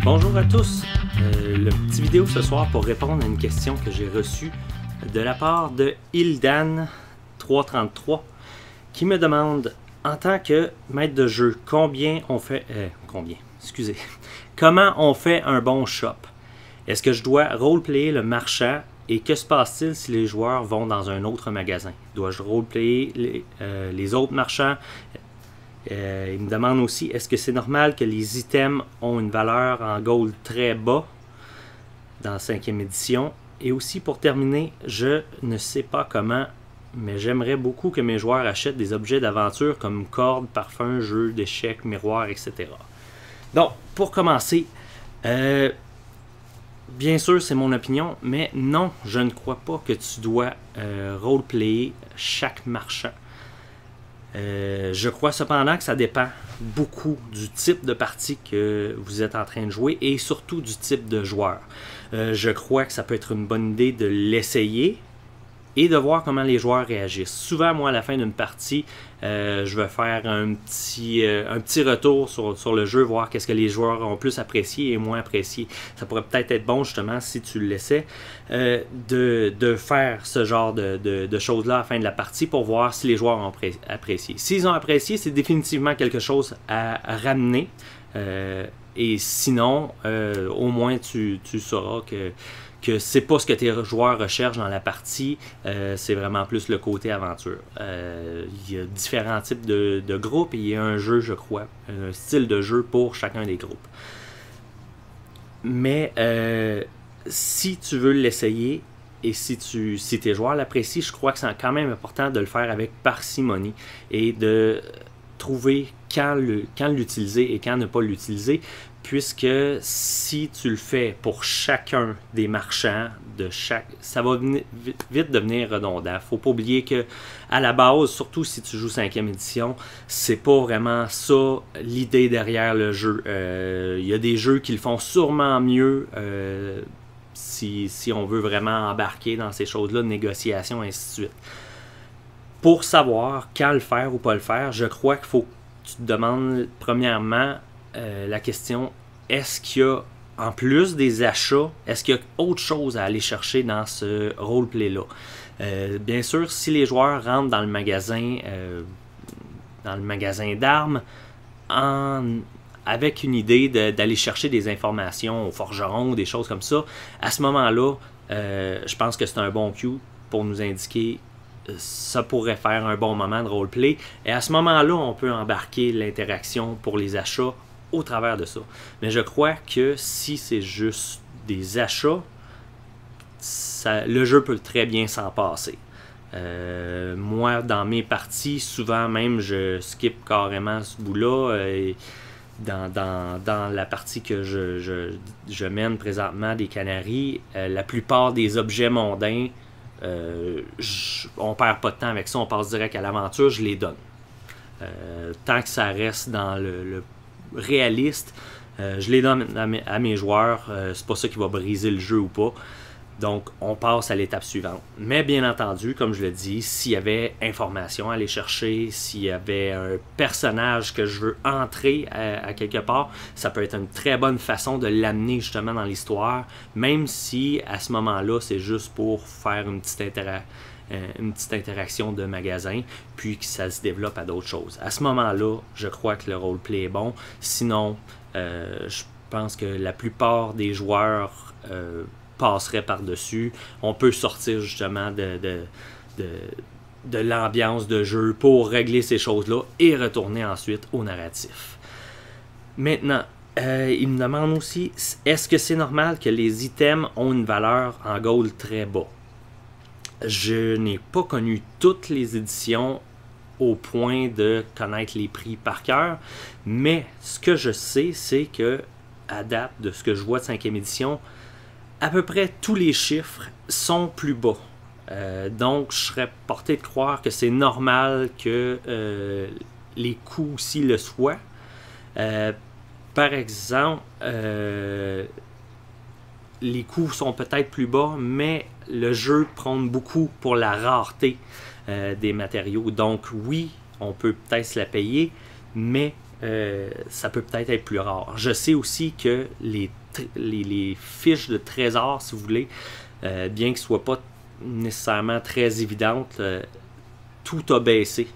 Bonjour à tous, le petit vidéo ce soir pour répondre à une question que j'ai reçue de la part de Hildan333 qui me demande en tant que maître de jeu comment on fait un bon shop? Est-ce que je dois roleplayer le marchand et que se passe-t-il si les joueurs vont dans un autre magasin? Dois-je roleplayer les autres marchands? Il me demande aussi, est-ce que c'est normal que les items ont une valeur en gold très bas dans la 5e édition? Et aussi pour terminer, je ne sais pas comment, mais j'aimerais beaucoup que mes joueurs achètent des objets d'aventure comme cordes, parfums, jeux d'échecs, miroirs, etc. Donc, pour commencer, bien sûr c'est mon opinion, mais non, je ne crois pas que tu dois roleplayer chaque marchand. Je crois cependant que ça dépend beaucoup du type de partie que vous êtes en train de jouer et surtout du type de joueur. Je crois que ça peut être une bonne idée de l'essayer et de voir comment les joueurs réagissent. Souvent, moi, à la fin d'une partie, je vais faire un petit retour sur le jeu, voir qu'est-ce que les joueurs ont plus apprécié et moins apprécié. Ça pourrait peut-être être bon, justement, si tu le laissais, de faire ce genre de choses-là à la fin de la partie pour voir si les joueurs ont apprécié. S'ils ont apprécié, c'est définitivement quelque chose à ramener. Et sinon, au moins, tu sauras que c'est pas ce que tes joueurs recherchent dans la partie, c'est vraiment plus le côté aventure. Il y a différents types de groupes et il y a un jeu, je crois, un style de jeu pour chacun des groupes. Mais si tu veux l'essayer et si tes joueurs l'apprécient, je crois que c'est quand même important de le faire avec parcimonie et de trouver quand l'utiliser et quand ne pas l'utiliser, puisque si tu le fais pour chacun des marchands, ça va vite devenir redondant. Il ne faut pas oublier que à la base, surtout si tu joues 5e édition, c'est pas vraiment ça l'idée derrière le jeu. Il y a des jeux qui le font sûrement mieux si on veut vraiment embarquer dans ces choses-là, de négociation, et ainsi de suite. Pour savoir quand le faire ou pas le faire, je crois qu'il faut que tu te demandes premièrement la question, est-ce qu'il y a, en plus des achats, est-ce qu'il y a autre chose à aller chercher dans ce roleplay-là? Bien sûr, si les joueurs rentrent dans le magasin d'armes avec une idée d'aller chercher des informations au forgeron ou des choses comme ça, à ce moment-là, je pense que c'est un bon cue pour nous indiquer ça pourrait faire un bon moment de roleplay. Et à ce moment-là, on peut embarquer l'interaction pour les achats au travers de ça. Mais je crois que si c'est juste des achats, le jeu peut très bien s'en passer. Moi, dans mes parties, souvent même, je skip carrément ce bout-là. Dans la partie que je mène présentement des Canaries, la plupart des objets mondains, on perd pas de temps avec ça, on passe direct à l'aventure, je les donne. Tant que ça reste dans le réaliste, je les donne à mes joueurs, c'est pas ça qui va briser le jeu ou pas. Donc on passe à l'étape suivante. Mais bien entendu, comme je le dis, s'il y avait information à aller chercher, s'il y avait un personnage que je veux entrer à quelque part, ça peut être une très bonne façon de l'amener justement dans l'histoire, même si à ce moment-là, c'est juste pour faire une petite interaction de magasin, puis que ça se développe à d'autres choses. À ce moment-là, je crois que le roleplay est bon. Sinon, je pense que la plupart des joueurs passerait par-dessus. On peut sortir justement de l'ambiance de jeu pour régler ces choses-là et retourner ensuite au narratif. Maintenant, il me demande aussi, est-ce que c'est normal que les items ont une valeur en gold très bas? Je n'ai pas connu toutes les éditions au point de connaître les prix par cœur, mais ce que je sais, c'est que à date de ce que je vois de 5e édition, à peu près tous les chiffres sont plus bas. Donc, je serais porté de croire que c'est normal que les coûts aussi le soient. Par exemple, les coûts sont peut-être plus bas, mais le jeu prône beaucoup pour la rareté des matériaux. Donc, oui, on peut peut-être se la payer, mais ça peut peut-être être plus rare. Je sais aussi que les fiches de trésor, si vous voulez, bien qu'ils ne soient pas nécessairement très évidentes, tout a baissé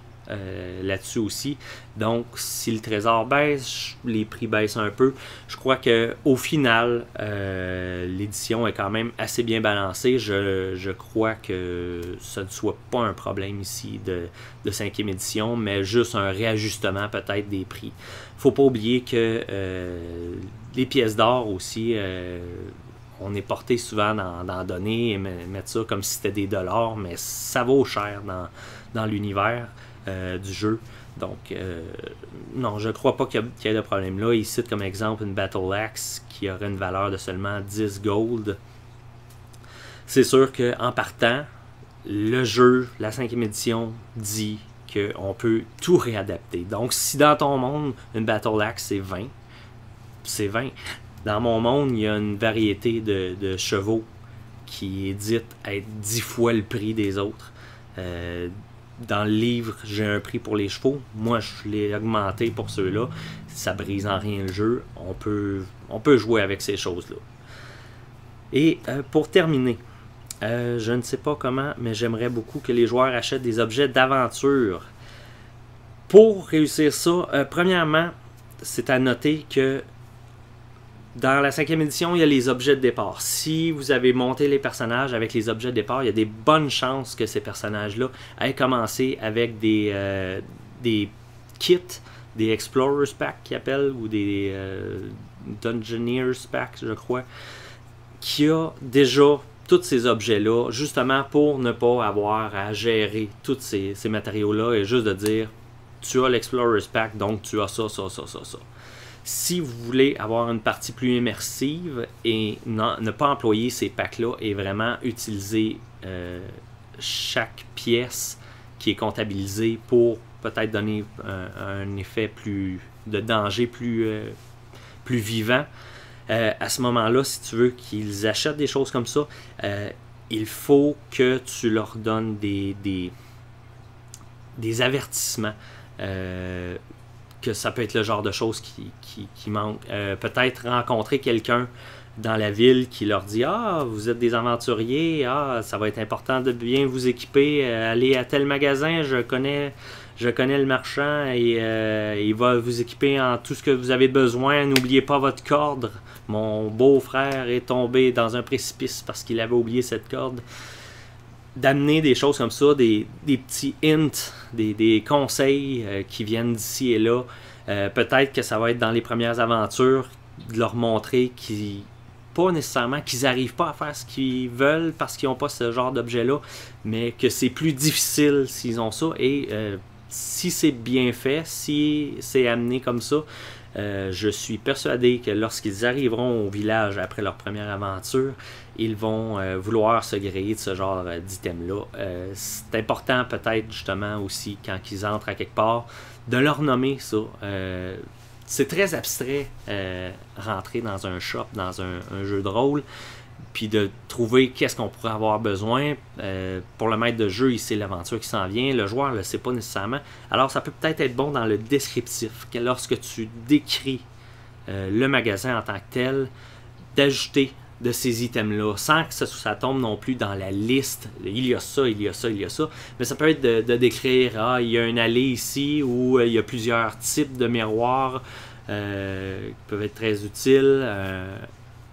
là-dessus aussi. Donc, si le trésor baisse, les prix baissent un peu. Je crois qu'au final, l'édition est quand même assez bien balancée. Je crois que ce ne soit pas un problème ici de 5e édition, mais juste un réajustement peut-être des prix. Faut pas oublier que les pièces d'or aussi, on est porté souvent d'en donner et mettre ça comme si c'était des dollars, mais ça vaut cher dans l'univers du jeu. Donc, non, je crois pas qu'il y ait de problème là. Il cite comme exemple une Battle Axe qui aurait une valeur de seulement 10 gold. C'est sûr qu'en partant, le jeu, la 5e édition, dit qu'on peut tout réadapter. Donc, si dans ton monde, une Battle Axe, c'est 20, c'est 20. Dans mon monde, il y a une variété de chevaux qui est dite être 10 fois le prix des autres. Dans le livre, j'ai un prix pour les chevaux. Moi, je l'ai augmenté pour ceux-là. Ça brise en rien le jeu. On peut jouer avec ces choses-là. Et pour terminer, je ne sais pas comment, mais j'aimerais beaucoup que les joueurs achètent des objets d'aventure. Pour réussir ça, premièrement, c'est à noter que dans la 5e édition, il y a les objets de départ. Si vous avez monté les personnages avec les objets de départ, il y a des bonnes chances que ces personnages-là aient commencé avec des kits, des Explorers Pack qu'ils appellent, ou des Dungeoneers Pack, je crois, qui a déjà tous ces objets-là, justement pour ne pas avoir à gérer tous ces matériaux-là et juste de dire, tu as l'Explorers Pack, donc tu as ça. Si vous voulez avoir une partie plus immersive et ne pas employer ces packs-là et vraiment utiliser chaque pièce qui est comptabilisée pour peut-être donner un effet de danger plus vivant, à ce moment-là, si tu veux qu'ils achètent des choses comme ça, il faut que tu leur donnes des avertissements. Que ça peut être le genre de choses qui manquent. Peut-être rencontrer quelqu'un dans la ville qui leur dit « Ah, vous êtes des aventuriers, ça va être important de bien vous équiper, allez à tel magasin, je connais le marchand et il va vous équiper en tout ce que vous avez besoin, n'oubliez pas votre corde. Mon beau-frère est tombé dans un précipice parce qu'il avait oublié cette corde. » D'amener des choses comme ça, des petits hints, des conseils qui viennent d'ici et là. Peut-être que ça va être dans les premières aventures, de leur montrer pas nécessairement qu'ils n'arrivent pas à faire ce qu'ils veulent parce qu'ils n'ont pas ce genre d'objet-là, mais que c'est plus difficile s'ils ont ça. Et si c'est bien fait, si c'est amené comme ça, je suis persuadé que lorsqu'ils arriveront au village après leur première aventure, ils vont vouloir se griller de ce genre d'items-là. C'est important peut-être justement aussi quand ils entrent à quelque part de leur nommer ça. C'est très abstrait rentrer dans un shop, dans un jeu de rôle, puis de trouver qu'est-ce qu'on pourrait avoir besoin. Pour le maître de jeu, il sait l'aventure qui s'en vient. Le joueur ne le sait pas nécessairement. Alors ça peut peut-être être bon dans le descriptif, que lorsque tu décris le magasin en tant que tel, d'ajouter de ces items-là, sans que ça tombe non plus dans la liste. Il y a ça, il y a ça, il y a ça. Mais ça peut être de décrire, il y a une allée ici où il y a plusieurs types de miroirs qui peuvent être très utiles.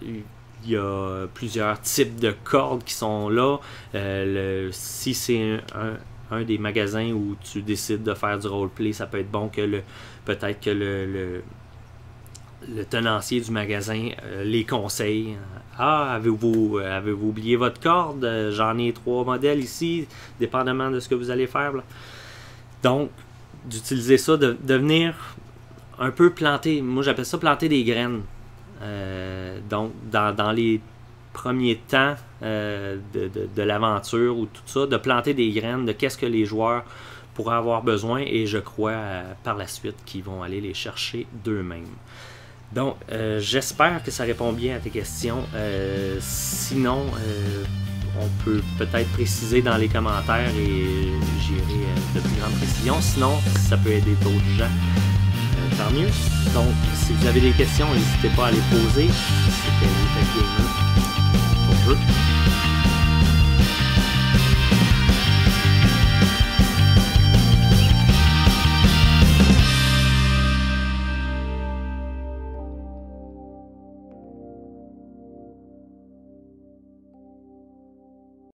Il y a plusieurs types de cordes qui sont là. Si c'est un des magasins où tu décides de faire du roleplay, ça peut être bon que peut-être que le tenancier du magasin les conseille. Avez-vous oublié votre corde? J'en ai 3 modèles ici, dépendamment de ce que vous allez faire. Là. Donc, d'utiliser ça, de venir un peu planter, moi j'appelle ça planter des graines. Donc, dans les premiers temps de l'aventure ou tout ça, de planter des graines de qu'est-ce que les joueurs pourraient avoir besoin et je crois par la suite qu'ils vont aller les chercher d'eux-mêmes. Donc, j'espère que ça répond bien à tes questions. Sinon, on peut peut-être préciser dans les commentaires et j'irai de plus grandes précisions. Sinon, ça peut aider d'autres gens. tant mieux. Donc, si vous avez des questions, n'hésitez pas à les poser. C'était Gamer. Bonjour.